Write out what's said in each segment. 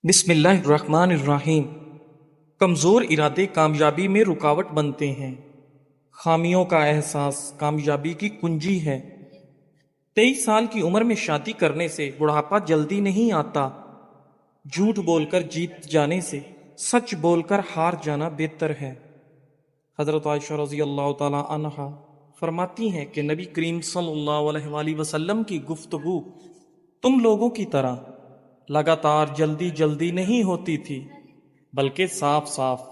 بسم اللہ الرحمن الرحیم۔ کمزور ارادے کامیابی میں رکاوٹ بنتے ہیں۔ خامیوں کا احساس کامیابی کی کنجی ہے۔ 23 سال کی عمر میں شادی کرنے سے بڑھاپا جلدی نہیں آتا۔ جھوٹ بول کر جیت جانے سے سچ بول کر ہار جانا بہتر ہے۔ حضرت عائشہ رضی اللہ تعالی عنہا فرماتی ہیں کہ نبی کریم صلی اللہ علیہ وآلہ وسلم کی گفتگو تم لوگوں کی طرح لگاتار جلدی جلدی نہیں ہوتی تھی، بلکہ صاف صاف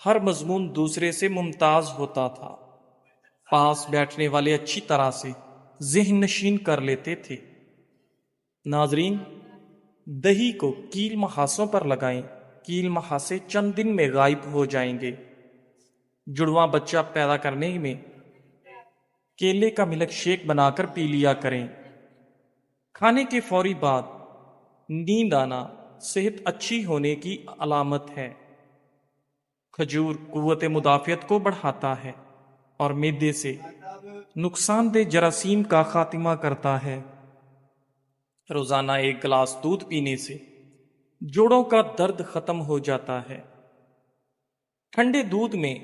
ہر مضمون دوسرے سے ممتاز ہوتا تھا۔ پاس بیٹھنے والے اچھی طرح سے ذہن نشین کر لیتے تھے۔ ناظرین، دہی کو کیل محاسوں پر لگائیں، کیل محاسے چند دن میں غائب ہو جائیں گے۔ جڑواں بچہ پیدا کرنے میں کیلے کا ملک شیک بنا کر پی لیا کریں۔ کھانے کے فوری بعد نیند آنا صحت اچھی ہونے کی علامت ہے۔ کھجور قوت مدافعت کو بڑھاتا ہے اور معدے سے نقصان دہ جراثیم کا خاتمہ کرتا ہے۔ روزانہ 1 گلاس دودھ پینے سے جوڑوں کا درد ختم ہو جاتا ہے۔ ٹھنڈے دودھ میں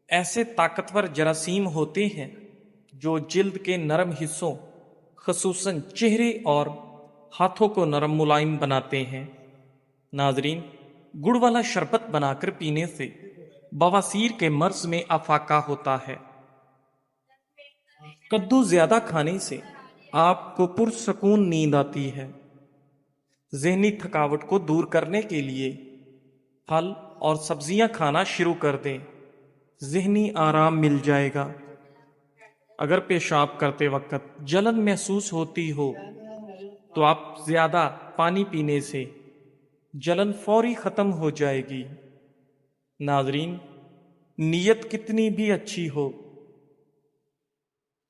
ایسے طاقتور جراثیم ہوتے ہیں جو جلد کے نرم حصوں خصوصاً چہرے اور ہاتھوں کو نرم ملائم بناتے ہیں۔ ناظرین، گڑ والا شربت بنا کر پینے سے بواسیر کے مرض میں افاقہ ہوتا ہے۔ کدو زیادہ کھانے سے آپ کو پرسکون نیند آتی ہے۔ ذہنی تھکاوٹ کو دور کرنے کے لیے پھل اور سبزیاں کھانا شروع کر دیں، ذہنی آرام مل جائے گا۔ اگر پیشاب کرتے وقت جلن محسوس ہوتی ہو تو آپ زیادہ پانی پینے سے جلن فوری ختم ہو جائے گی۔ ناظرین، نیت کتنی بھی اچھی ہو،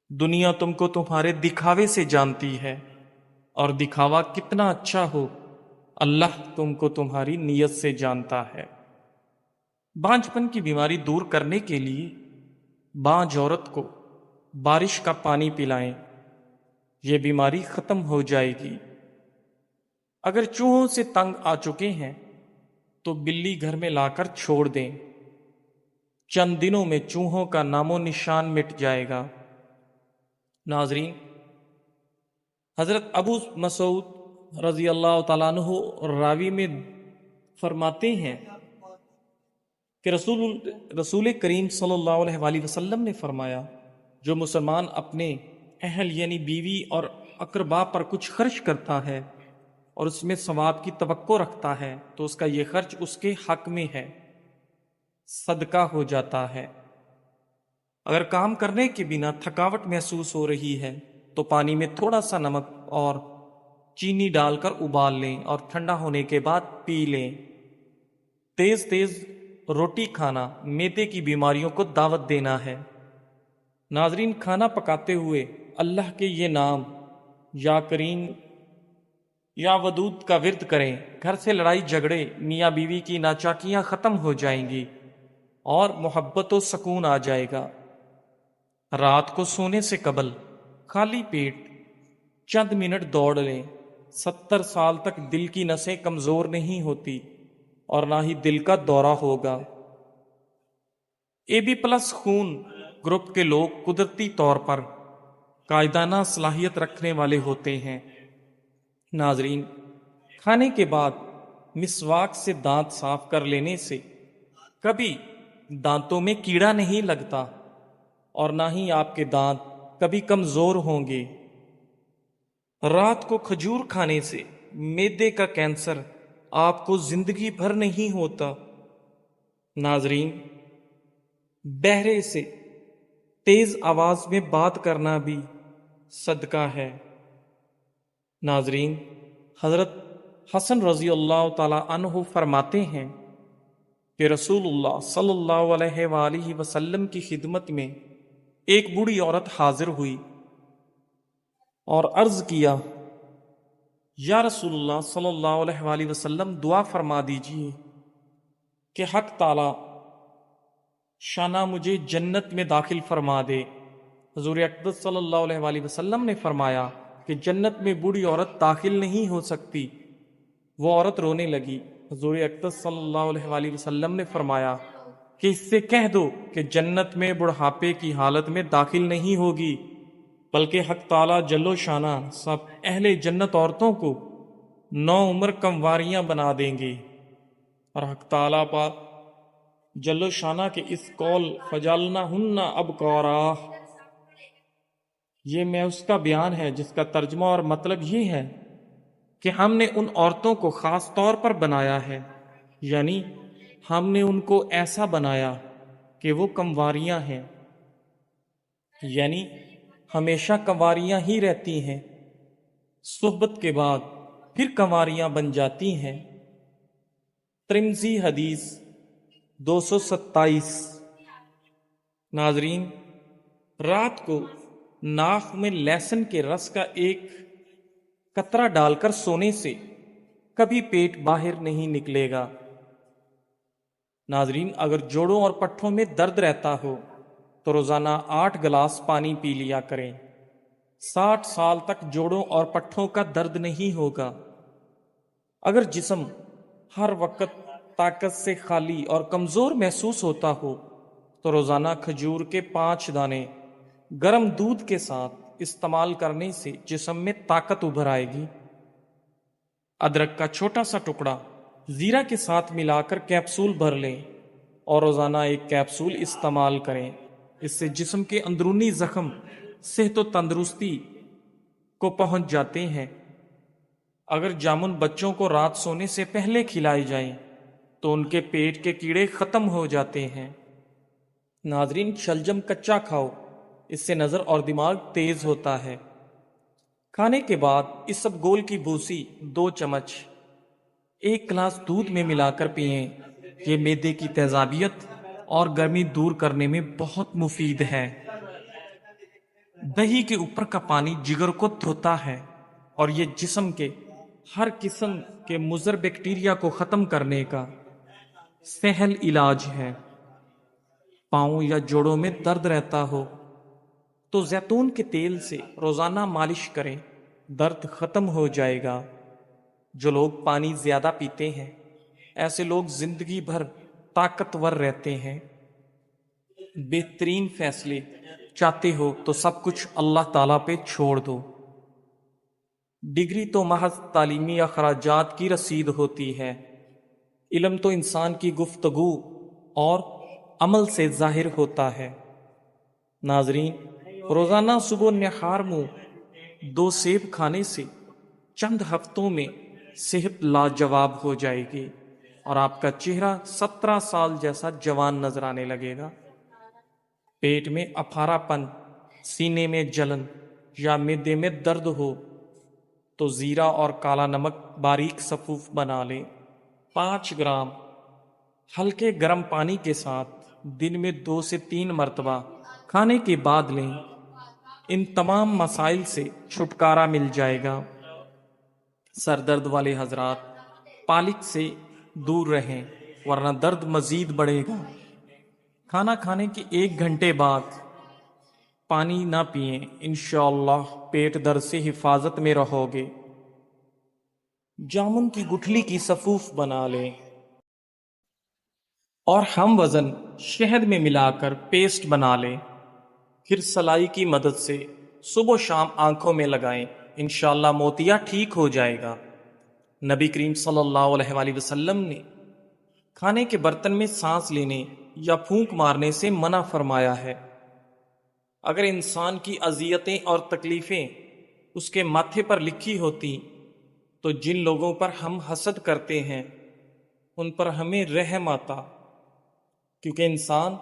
دنیا تم کو تمہارے دکھاوے سے جانتی ہے، اور دکھاوا کتنا اچھا ہو، اللہ تم کو تمہاری نیت سے جانتا ہے۔ بانجھپن کی بیماری دور کرنے کے لیے بانجھ عورت کو بارش کا پانی پلائیں، یہ بیماری ختم ہو جائے گی۔ اگر چوہوں سے تنگ آ چکے ہیں تو بلی گھر میں لا کر چھوڑ دیں، چند دنوں میں چوہوں کا نام و نشان مٹ جائے گا۔ ناظرین، حضرت ابو مسعود رضی اللہ تعالیٰ عنہ راوی میں فرماتے ہیں کہ رسول کریم صلی اللہ علیہ وآلہ وسلم نے فرمایا، جو مسلمان اپنے اہل یعنی بیوی اور اقربا پر کچھ خرچ کرتا ہے اور اس میں ثواب کی توقع رکھتا ہے تو اس کا یہ خرچ اس کے حق میں ہے، صدقہ ہو جاتا ہے۔ اگر کام کرنے کے بنا تھکاوٹ محسوس ہو رہی ہے تو پانی میں تھوڑا سا نمک اور چینی ڈال کر ابال لیں اور ٹھنڈا ہونے کے بعد پی لیں۔ تیز تیز روٹی کھانا معدے کی بیماریوں کو دعوت دینا ہے۔ ناظرین، کھانا پکاتے ہوئے اللہ کے یہ نام یا کریم یا ودود کا ورد کریں، گھر سے لڑائی جھگڑے میاں بیوی کی ناچاکیاں ختم ہو جائیں گی اور محبت و سکون آ جائے گا۔ رات کو سونے سے قبل خالی پیٹ چند منٹ دوڑ لیں۔ 70 سال تک دل کی نسیں کمزور نہیں ہوتی اور نہ ہی دل کا دورہ ہوگا۔ AB+ خون گروپ کے لوگ قدرتی طور پر قائدانہ صلاحیت رکھنے والے ہوتے ہیں۔ ناظرین، کھانے کے بعد مسواک سے دانت صاف کر لینے سے کبھی دانتوں میں کیڑا نہیں لگتا اور نہ ہی آپ کے دانت کبھی کمزور ہوں گے۔ رات کو کھجور کھانے سے معدے کا کینسر آپ کو زندگی بھر نہیں ہوتا۔ ناظرین، بہرے سے تیز آواز میں بات کرنا بھی صدقہ ہے۔ ناظرین، حضرت حسن رضی اللہ تعالی عنہ فرماتے ہیں کہ رسول اللہ صلی اللہ علیہ وآلہ وسلم کی خدمت میں ایک بوڑھی عورت حاضر ہوئی اور عرض کیا، یا رسول اللہ صلی اللہ علیہ وآلہ وسلم، دعا فرما دیجئے کہ حق تعالی شانہ مجھے جنت میں داخل فرما دے۔ حضور اقدس صلی اللہ علیہ وآلہ وسلم نے فرمایا کہ جنت میں بوڑھی عورت داخل نہیں ہو سکتی وہ عورت رونے لگی۔ حضور اقدس صلی اللہ علیہ وآلہ وسلم نے فرمایا کہ اس سے کہہ دو کہ جنت میں بڑھاپے کی حالت میں داخل نہیں ہوگی، بلکہ حق تعالی جل و شانہ سب اہل جنت عورتوں کو 9 عمر کمواریاں بنا دیں گے۔ اور حق تعالی پاک جل و شانہ کے اس قول فجعلناہن ابکارا، یہ میں اس کا بیان ہے جس کا ترجمہ اور مطلب یہ ہے کہ ہم نے ان عورتوں کو خاص طور پر بنایا ہے، یعنی ہم نے ان کو ایسا بنایا کہ وہ کنواریاں ہیں، یعنی ہمیشہ کنواریاں ہی رہتی ہیں، صحبت کے بعد پھر کنواریاں بن جاتی ہیں۔ ترمذی حدیث 227۔ ناظرین، رات کو ناک میں لہسن کے رس کا ایک قطرہ ڈال کر سونے سے کبھی پیٹ باہر نہیں نکلے گا۔ ناظرین، اگر جوڑوں اور پٹھوں میں درد رہتا ہو تو روزانہ 8 گلاس پانی پی لیا کریں۔ 60 سال تک جوڑوں اور پٹھوں کا درد نہیں ہوگا۔ اگر جسم ہر وقت طاقت سے خالی اور کمزور محسوس ہوتا ہو تو روزانہ کھجور کے 5 دانے گرم دودھ کے ساتھ استعمال کرنے سے جسم میں طاقت ابھر آئے گی۔ ادرک کا چھوٹا سا ٹکڑا زیرہ کے ساتھ ملا کر کیپسول بھر لیں اور روزانہ 1 کیپسول استعمال کریں۔ اس سے جسم کے اندرونی زخم صحت و تندرستی کو پہنچ جاتے ہیں۔ اگر جامن بچوں کو رات سونے سے پہلے کھلائے جائیں تو ان کے پیٹ کے کیڑے ختم ہو جاتے ہیں۔ ناظرین، شلجم کچا کھاؤ، اس سے نظر اور دماغ تیز ہوتا ہے۔ کھانے کے بعد اسبگول کی بھوسی 2 چمچ 1 گلاس دودھ میں ملا کر پئیں۔ یہ معدے کی تیزابیت اور گرمی دور کرنے میں بہت مفید ہے۔ دہی کے اوپر کا پانی جگر کو دھوتا ہے اور یہ جسم کے ہر قسم کے مضر بیکٹیریا کو ختم کرنے کا سہل علاج ہے۔ پاؤں یا جوڑوں میں درد رہتا ہو تو زیتون کے تیل سے روزانہ مالش کریں، درد ختم ہو جائے گا۔ جو لوگ پانی زیادہ پیتے ہیں ایسے لوگ زندگی بھر طاقتور رہتے ہیں۔ بہترین فیصلے چاہتے ہو تو سب کچھ اللہ تعالیٰ پہ چھوڑ دو۔ ڈگری تو محض تعلیمی اخراجات کی رسید ہوتی ہے، علم تو انسان کی گفتگو اور عمل سے ظاہر ہوتا ہے۔ ناظرین، روزانہ صبح نہار منہ 2 سیب کھانے سے چند ہفتوں میں صحت لاجواب ہو جائے گی اور آپ کا چہرہ 17 سال جیسا جوان نظر آنے لگے گا۔ پیٹ میں اپھارا پن، سینے میں جلن یا معدے میں درد ہو تو زیرہ اور کالا نمک باریک صفوف بنا لیں۔ 5 گرام ہلکے گرم پانی کے ساتھ دن میں 2 سے 3 مرتبہ کھانے کے بعد لیں۔ ان تمام مسائل سے چھٹکارا مل جائے گا۔ سر درد والے حضرات پالک سے دور رہیں ورنہ درد مزید بڑھے گا۔ کھانا کھانے کے 1 گھنٹے بعد پانی نہ پئیں، انشاءاللہ پیٹ درد سے حفاظت میں رہو گے۔ جامن کی گٹھلی کی صفوف بنا لیں اور ہم وزن شہد میں ملا کر پیسٹ بنا لیں، پھر سلائی کی مدد سے صبح و شام آنکھوں میں لگائیں، انشاءاللہ موتیا ٹھیک ہو جائے گا۔ نبی کریم صلی اللہ علیہ وآلہ وسلم نے کھانے کے برتن میں سانس لینے یا پھونک مارنے سے منع فرمایا ہے۔ اگر انسان کی اذیتیں اور تکلیفیں اس کے ماتھے پر لکھی ہوتی تو جن لوگوں پر ہم حسد کرتے ہیں ان پر ہمیں رحم آتا، کیونکہ انسان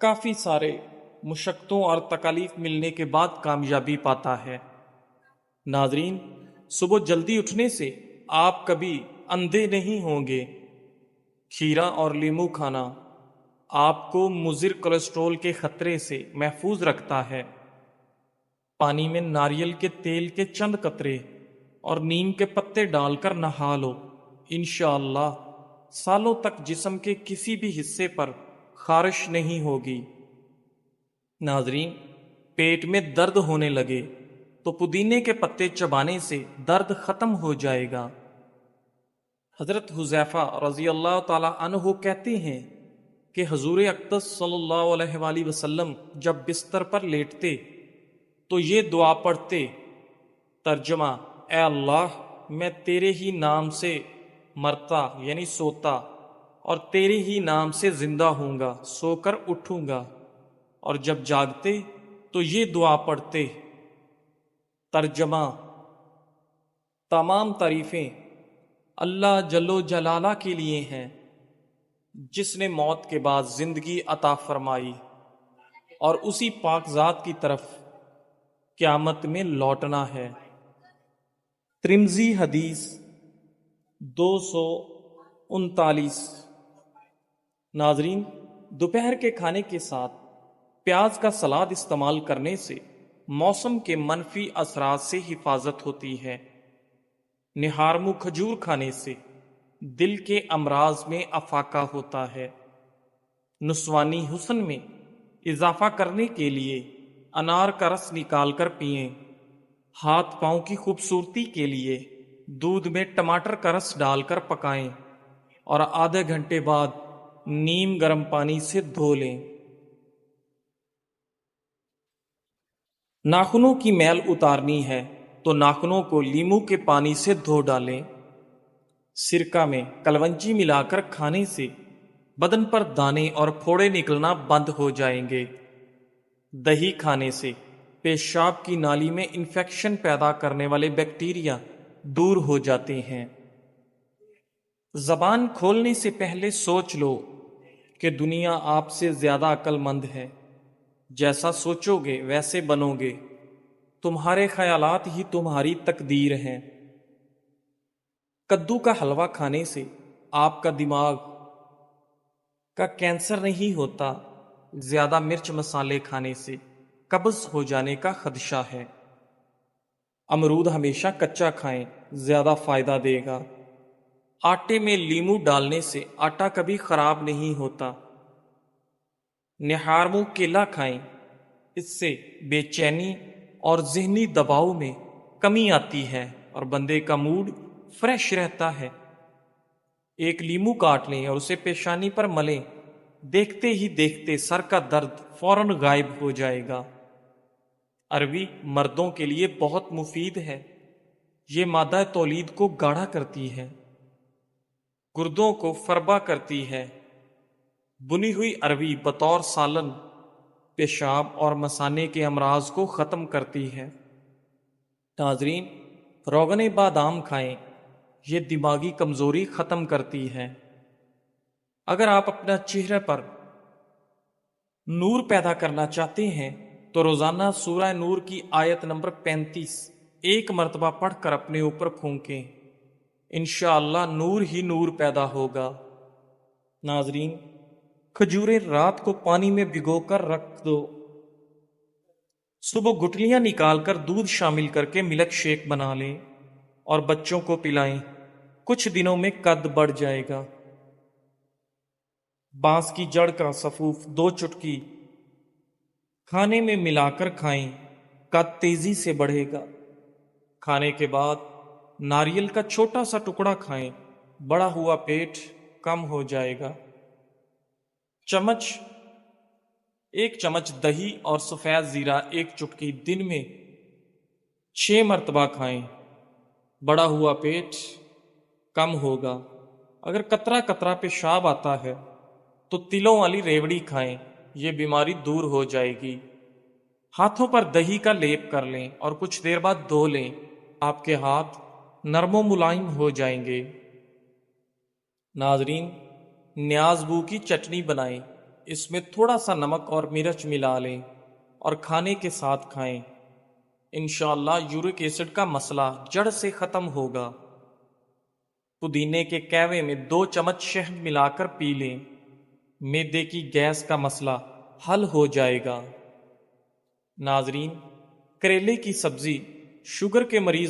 کافی سارے مشقتوں اور تکالیف ملنے کے بعد کامیابی پاتا ہے۔ ناظرین، صبح جلدی اٹھنے سے آپ کبھی اندھے نہیں ہوں گے۔ کھیرا اور لیمو کھانا آپ کو مضر کولیسٹرول کے خطرے سے محفوظ رکھتا ہے۔ پانی میں ناریل کے تیل کے چند قطرے اور نیم کے پتے ڈال کر نہا لو، انشاءاللہ سالوں تک جسم کے کسی بھی حصے پر خارش نہیں ہوگی۔ ناظرین، پیٹ میں درد ہونے لگے تو پودینے کے پتے چبانے سے درد ختم ہو جائے گا۔ حضرت حذیفہ رضی اللہ تعالی عنہ کہتے ہیں کہ حضور اقدس صلی اللہ علیہ وآلہ وسلم جب بستر پر لیٹتے تو یہ دعا پڑھتے، ترجمہ: اے اللہ، میں تیرے ہی نام سے مرتا یعنی سوتا اور تیرے ہی نام سے زندہ ہوں گا، سو کر اٹھوں گا. اور جب جاگتے تو یہ دعا پڑھتے، ترجمہ: تمام تعریفیں اللہ جل و جلالہ کے لیے ہیں جس نے موت کے بعد زندگی عطا فرمائی، اور اسی پاک ذات کی طرف قیامت میں لوٹنا ہے. ترمذی حدیث 239. ناظرین، دوپہر کے کھانے کے ساتھ پیاز کا سلاد استعمال کرنے سے موسم کے منفی اثرات سے حفاظت ہوتی ہے. نہارمو کھجور کھانے سے دل کے امراض میں افاقہ ہوتا ہے. نسوانی حسن میں اضافہ کرنے کے لیے انار کا رس نکال کر پئیں. ہاتھ پاؤں کی خوبصورتی کے لیے دودھ میں ٹماٹر کا رس ڈال کر پکائیں اور آدھے گھنٹے بعد نیم گرم پانی سے دھو لیں. ناخنوں کی میل اتارنی ہے تو ناخنوں کو لیموں کے پانی سے دھو ڈالیں. سرکہ میں کلونجی ملا کر کھانے سے بدن پر دانے اور پھوڑے نکلنا بند ہو جائیں گے. دہی کھانے سے پیشاب کی نالی میں انفیکشن پیدا کرنے والے بیکٹیریا دور ہو جاتے ہیں. زبان کھولنے سے پہلے سوچ لو کہ دنیا آپ سے زیادہ عقل مند ہے. جیسا سوچو گے ویسے بنو گے. تمہارے خیالات ہی تمہاری تقدیر ہیں. کدو کا حلوہ کھانے سے آپ کا دماغ کا کینسر نہیں ہوتا. زیادہ مرچ مسالے کھانے سے قبض ہو جانے کا خدشہ ہے. امرود ہمیشہ کچا کھائیں، زیادہ فائدہ دے گا. آٹے میں لیموں ڈالنے سے آٹا کبھی خراب نہیں ہوتا. نہارمو کیلا کھائیں، اس سے بے چینی اور ذہنی دباؤ میں کمی آتی ہے اور بندے کا موڈ فریش رہتا ہے. ایک لیموں کاٹ لیں اور اسے پیشانی پر ملیں، دیکھتے ہی دیکھتے سر کا درد فوراً غائب ہو جائے گا. عربی مردوں کے لیے بہت مفید ہے. یہ مادہ تولید کو گاڑھا کرتی ہے، گردوں کو فربا کرتی ہے. بنی ہوئی عربی بطور سالن پیشاب اور مثانے کے امراض کو ختم کرتی ہے. ناظرین، روغن بادام کھائیں، یہ دماغی کمزوری ختم کرتی ہے. اگر آپ اپنا چہرے پر نور پیدا کرنا چاہتے ہیں تو روزانہ سورہ نور کی آیت نمبر 35 ایک مرتبہ پڑھ کر اپنے اوپر پھونکیں. انشاءاللہ نور ہی نور پیدا ہوگا. ناظرین، کھجوریں رات کو پانی میں بھگو کر رکھ دو. صبح گٹلیاں نکال کر دودھ شامل کر کے ملک شیک بنا لیں اور بچوں کو پلائیں. کچھ دنوں میں قد بڑھ جائے گا. بانس کی جڑ کا سفوف 2 چٹکی کھانے میں ملا کر کھائیں، قد تیزی سے بڑھے گا. کھانے کے بعد ناریل کا چھوٹا سا ٹکڑا کھائیں، بڑا ہوا پیٹ کم ہو جائے گا. ایک چمچ دہی اور سفید زیرہ 1 چٹکی دن میں 6 مرتبہ کھائیں، بڑا ہوا پیٹ کم ہوگا. اگر قطرہ قطرہ پیشاب آتا ہے تو تلوں والی ریوڑی کھائیں، یہ بیماری دور ہو جائے گی. ہاتھوں پر دہی کا لیپ کر لیں اور کچھ دیر بعد دھو لیں، آپ کے ہاتھ نرم و ملائم ہو جائیں گے. ناظرین، نیاز بو کی چٹنی بنائیں، اس میں تھوڑا سا نمک اور مرچ ملا لیں اور کھانے کے ساتھ کھائیں. انشاءاللہ یورک ایسڈ کا مسئلہ جڑ سے ختم ہوگا. پودینے کے کہوے میں 2 چمچ شہد ملا کر پی لیں، معدے کی گیس کا مسئلہ حل ہو جائے گا. ناظرین، کریلے کی سبزی شوگر کے مریض